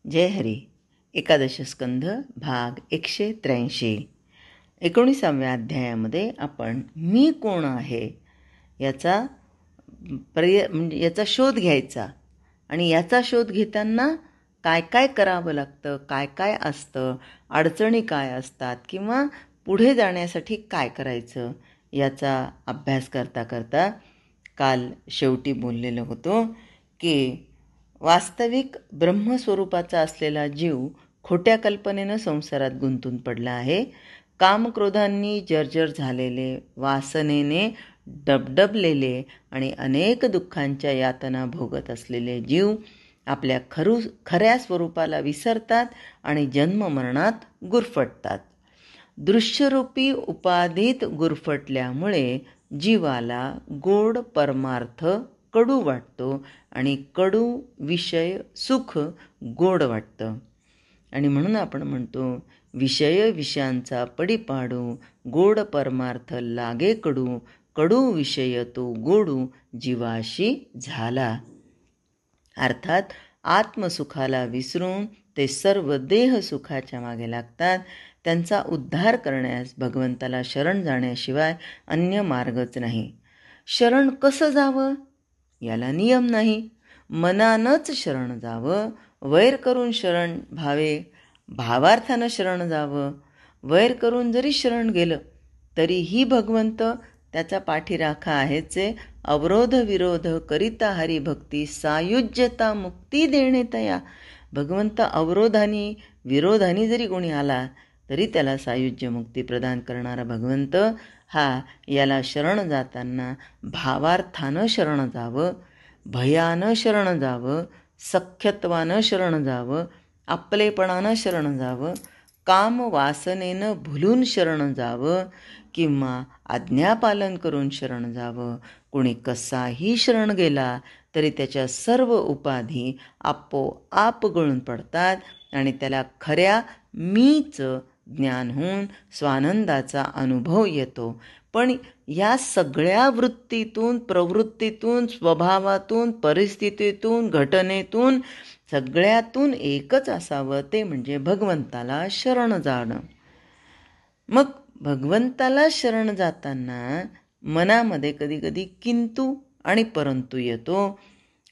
जय हरी. एकादश स्कंध भाग 183. 19व्या अध्यायामध्ये आपण मी कोण आहे याचा म्हणजे याचा शोध घ्यायचा आणि याचा शोध घेताना काय काय करावं लागतं, काय काय असतं, अडचणी काय असतात किंवा पुढे जाण्यासाठी काय करायचं याचा अभ्यास करता करता काल शेवटी बोललेलो होतो की वास्तविक ब्रह्मस्वरूपाचा असलेला जीव खोट्या कल्पनेनं संसारात गुंतून पडला आहे. कामक्रोधांनी जर्जर झालेले, वासनेने डबडबलेले आणि अनेक दुःखांच्या यातना भोगत असलेले जीव आपल्या खऱ्या स्वरूपाला विसरतात आणि जन्ममरणात गुरफटतात. दृश्यरूपी उपाधीत गुरफटल्यामुळे जीवाला गोड परमार्थ कडू वाटतो आणि कडू विषय सुख गोड वाटतं. आणि म्हणून आपण म्हणतो विषयांचा पडीपाडू, गोड परमार्थ लागे कडू, कडू विषय तो गोडू जीवाशी झाला. अर्थात आत्मसुखाला विसरून ते सर्व देह सुखाच्या मागे लागतात. त्यांचा उद्धार करण्यास भगवंताला शरण जाण्याशिवाय अन्य मार्गच नाही. शरण कसं जावं याला नियम नाही. मनानंच शरण जावं, वैर करून शरण भावे, भावार्थानं शरण जावं. वैर करून जरी शरण गेलं तरीही भगवंत त्याचा पाठीराखा आहेचे. अवरोध विरोध करिता हरिभक्ती, सायुज्यता मुक्ती देणे तया. भगवंत अवरोधानी विरोधानी जरी कोणी आला तरी त्याला सायुज्य मुक्ती प्रदान करणारा भगवंत हा. याला शरण जाताना भावार्थानं शरण जावं, भयानं शरण जावं, सख्यत्वानं शरण जावं, आपलेपणानं शरण जावं, काम वासनेनं भुलून शरण जावं किंवा आज्ञापालन करून शरण जावं. कोणी कसाही शरण गेला तरी त्याच्या सर्व उपाधी आपोआप गळून पडतात आणि त्याला खऱ्या मीच ज्ञान होऊन स्वानंदाचा अनुभव येतो. पण या सगळ्या वृत्तीतून, प्रवृत्तीतून, स्वभावातून, परिस्थितीतून, घटनेतून, सगळ्यातून एकच असावं, ते म्हणजे भगवंताला शरण जाणं. मग भगवंताला शरण जाताना मनामध्ये कधी कधी किंतु आणि परंतु येतो.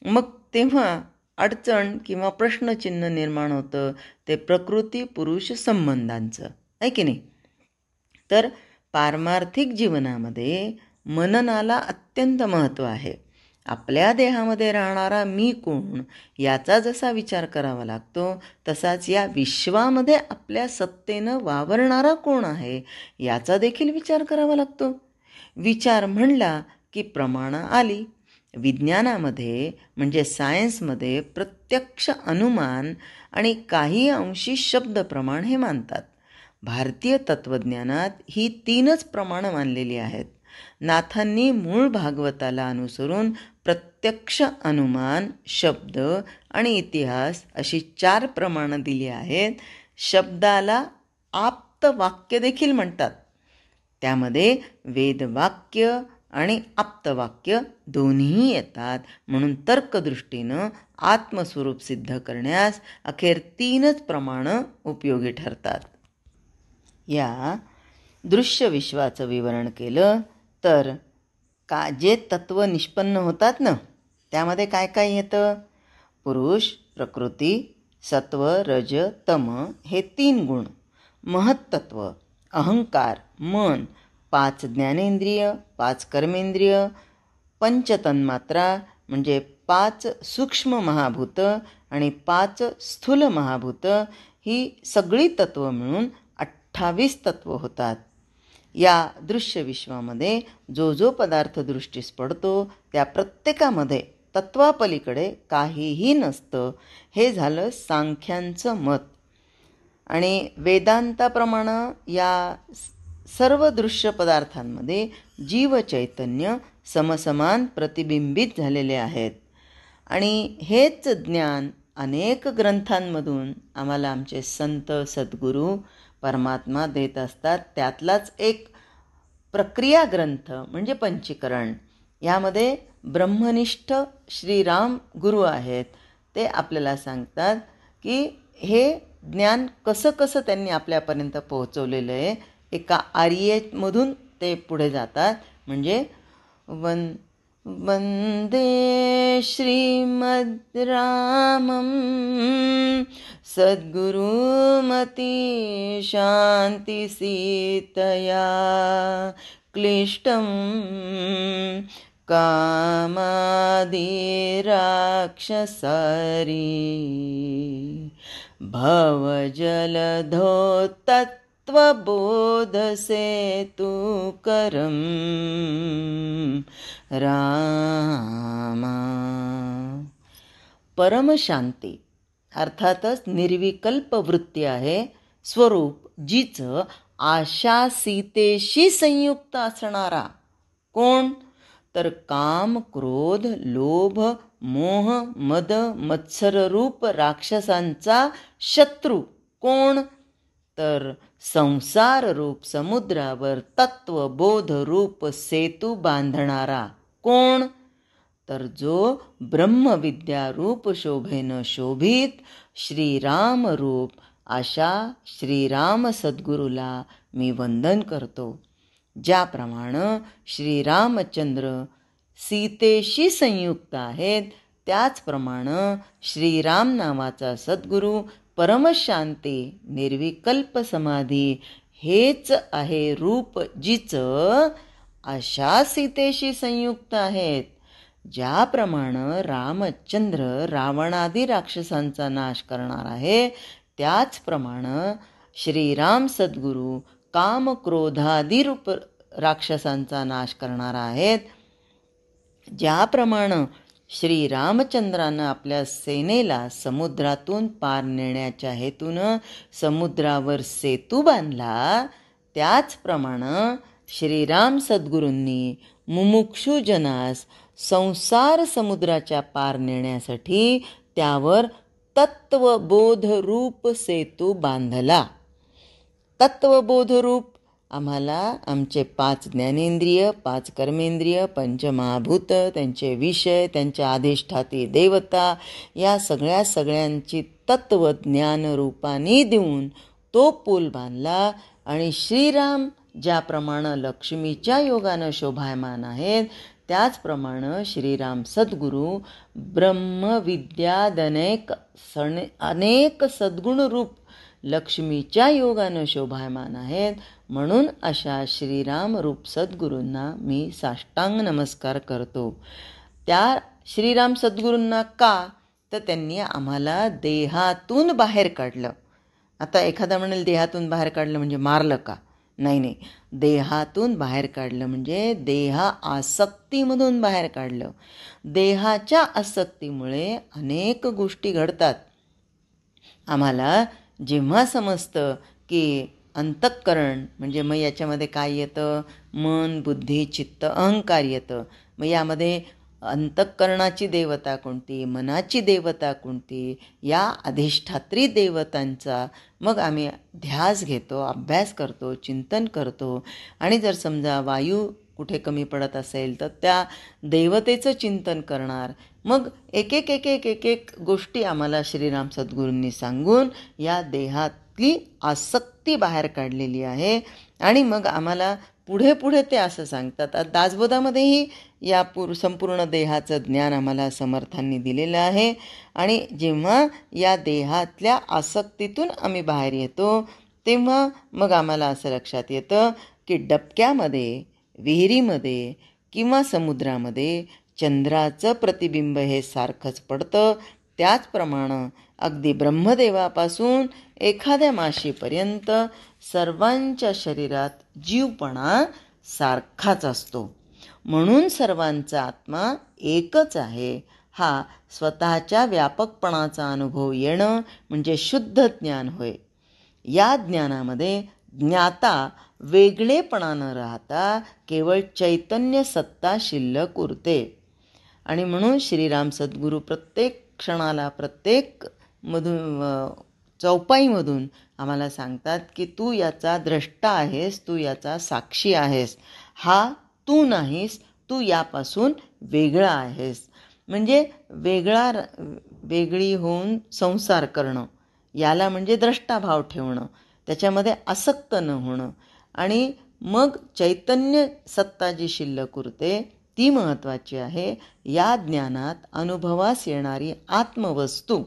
मग तेव्हा अडचण किंवा प्रश्नचिन्ह निर्माण होतं ते प्रकृती पुरुष संबंधांचं, आहे की नाही. तर पारमार्थिक जीवनामध्ये मननाला अत्यंत महत्त्व आहे. आपल्या देहामध्ये राहणारा मी कोण याचा जसा विचार करावा लागतो तसाच या विश्वामध्ये आपल्या सत्तेनं वावरणारा कोण आहे याचा देखील विचार करावा लागतो. विचार म्हणला की प्रमाणं आली. विज्ञानामध्ये म्हणजे सायन्समध्ये प्रत्यक्ष अनुमान आणि काही अंशी शब्द प्रमाण हे मानतात. भारतीय तत्त्वज्ञानात ही 3च प्रमाणं मानलेली आहेत. नाथांनी मूळ भागवताला अनुसरून प्रत्यक्ष, अनुमान, शब्द आणि इतिहास अशी 4 प्रमाणं दिली आहेत. शब्दाला आप्त वाक्य देखील म्हणतात. त्यामध्ये वेदवाक्य आणि आप्तवाक्य दोन्ही येतात. म्हणून तर्कदृष्टीनं आत्मस्वरूप सिद्ध करण्यास अखेर 3च प्रमाणं उपयोगी ठरतात. या दृश्य विश्वाचं विवरण केलं तर जे तत्व निष्पन्न होतात ना त्यामध्ये काय काय येतं. पुरुष, प्रकृती, सत्व, रज, तम हे 3 गुण, महत्तत्व, अहंकार, मन, 5 ज्ञानेंद्रिय, 5 कर्मेंद्रिय, पंचतन्मात्रा म्हणजे 5 सूक्ष्म महाभूत आणि 5 स्थूल महाभूत, ही सगळी तत्व मिळून 28 तत्व होतात. या दृश्य विश्वामध्ये जो जो पदार्थ दृष्टीस पडतो त्या प्रत्येकामध्ये तत्वापलीकडे काहीही नसतं. हे झालं सांख्यांचं मत. आणि वेदांताप्रमाणे या सर्व दृश्य पदार्थांमध्ये जीवचैतन्य समसमान प्रतिबिंबित झालेले आहेत. आणि हेच ज्ञान अनेक ग्रंथांमधून आम्हाला आमचे संत सद्गुरू परमात्मा देत असतात. त्यातलाच एक प्रक्रिया ग्रंथ म्हणजे पंचीकरण. यामध्ये ब्रह्मनिष्ठ श्रीराम गुरु आहेत. ते आपल्याला सांगतात की हे ज्ञान कसं कसं त्यांनी आपल्यापर्यंत पोहोचवलेलं आहे. एका आर्येमधून ते पुढे जातात. म्हणजे वंदे श्रीमद् रामं सद्गुरुमती शांती सीतया क्लिष्टं कामादि राक्षसारी भवजलधो तत्त्वबोधसेतुकरं रामा. परमशांती अर्थातच निर्विकल्प वृत्ती आहे, स्वरूप जिचं आशा सीतेशी संयुक्त असणारा कोण? तर काम, क्रोध, लोभ, मोह, मद, मत्सररूप राक्षसांचा शत्रू कोण? तर संसाररूप समुद्रावर तत्वबोधरूप सेतू बांधणारा कोण? तर जो ब्रह्मविद्यारूप शोभेनं शोभित श्रीरामरूप अशा श्रीराम सद्गुरूला मी वंदन करतो. ज्याप्रमाणे श्रीरामचंद्र सीतेशी संयुक्त आहेत, त्याचप्रमाणे श्रीराम नावाचा सद्गुरू परमशांती निर्विकल्प समाधी हेच आहे रूप जिचं अशा सीतेशी संयुक्त आहेत. ज्याप्रमाणे रामचंद्र रावणादी राक्षसांचा नाश करणार आहे, त्याचप्रमाणे श्रीराम सद्गुरू काम क्रोधादी रूप राक्षसांचा नाश करणार आहेत. ज्याप्रमाणे श्रीरामचंद्रानं आपल्या सेनेला समुद्रातून पार नेण्याच्या हेतूनं समुद्रावर सेतू बांधला, त्याचप्रमाणे श्रीराम सद्गुरूंनी मुमुक्षुजनास संसार समुद्राच्या पार नेण्यासाठी त्यावर तत्वबोधरूप सेतू बांधला. तत्वबोधरूप आम्हाला आमचे 5 ज्ञानेंद्रिय, 5 कर्मेंद्रिय, पंचमहाभूत, त्यांचे विषय, त्यांच्या अधिष्ठाती देवता, या सगळ्यांची तत्वज्ञान रूपाने देऊन तो पूल बांधला. आणि श्रीराम ज्याप्रमाणे लक्ष्मीच्या योगानं शोभायमान आहेत, त्याचप्रमाणे श्रीराम सद्गुरू ब्रह्मविद्यादनेक अनेक सद्गुणरूप लक्ष्मीच्या योगानं शोभायमान आहेत. म्हणून अशा श्रीराम रूप सद्गुरूंना मी साष्टांग नमस्कार करतो. त्या श्रीराम सद्गुरूंना का? तर त्यांनी आम्हाला देहातून बाहेर काढलं. आता एखादा म्हणेल देहातून बाहेर काढलं म्हणजे मारलं का? नाही, देहातून बाहेर काढलं म्हणजे देहा आसक्तीमधून बाहेर काढलं. देहाच्या आसक्तीमुळे अनेक गोष्टी घडतात. आम्हाला जेव्हा समजतं की अंतःकरण म्हणजे मग याच्यामध्ये काय येतं? मन, बुद्धी, चित्त, अहंकार येतं. मग यामध्ये अंतःकरणाची देवता कोणती, मनाची देवता कोणती, या अधिष्ठात्री देवतांचा मग आम्ही ध्यास घेतो, अभ्यास करतो, चिंतन करतो. आणि जर समजा वायू कुठे कमी पडत असेल तर त्या देवतेचं चिंतन करणार. मग एक एक गोष्टी आम्हाला श्रीराम सद्गुरूंनी सांगून या देहातली आसक्ती बाहेर काढलेली आहे. आणि मग आम्हाला पुढे ते असं सांगतात. दासबोधामध्येही या संपूर्ण देहाचं ज्ञान आम्हाला समर्थांनी दिलेलं आहे. आणि जेव्हा या देहातल्या आसक्तीतून आम्ही बाहेर येतो, तेव्हा मग आम्हाला असं लक्षात येतं की डबक्यामध्ये, विहिरीमध्ये किंवा समुद्रामध्ये चंद्राचं प्रतिबिंब हे सारखंच पडतं. त्याचप्रमाणे अगदी ब्रह्मदेवापासून एखाद्या माशीपर्यंत सर्वांच्या शरीरात जीवपणा सारखाच असतो. म्हणून सर्वांचा आत्मा एकच आहे. हा स्वतःच्या व्यापकपणाचा अनुभव येणं म्हणजे शुद्ध ज्ञान होय. या ज्ञानामध्ये ज्ञाता वेगळेपणा न राहता केवळ चैतन्य सत्ता शिल्लक उरते. आणि म्हणून श्रीराम सद्गुरू प्रत्येक क्षणाला, प्रत्येक चौपाईमधून आम्हाला सांगतात की तू याचा द्रष्टा आहेस, तू याचा साक्षी आहेस. हा तू नाहीस, तू यापासून वेगळा आहेस. म्हणजे वेगळी होऊन संसार करणं याला म्हणजे द्रष्टाभाव ठेवणं, त्याच्यामध्ये आसक्त न होणं. आणि मग चैतन्य सत्ता जी शिल्लक उरते ती महत्त्वाची आहे. या ज्ञानात अनुभवास येणारी आत्मवस्तू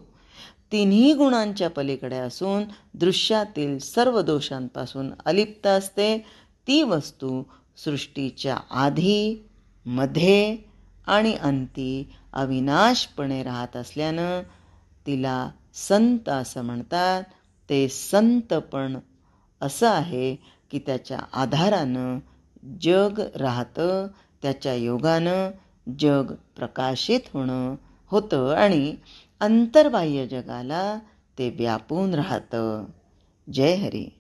तिन्ही गुणांच्या पलीकडे असून दृश्यातील सर्व दोषांपासून अलिप्त असते. ती वस्तू सृष्टीच्या आधी, मध्ये आणि अंती अविनाशपणे राहत असल्यानं तिला संत असं म्हणतात. ते संतपण असं आहे की त्याच्या आधारानं जग राहतं, त्याच्या योगानं जग प्रकाशित होतं आणि अंतर्बाह्य जगाला ते व्यापून राहतं. जय हरी.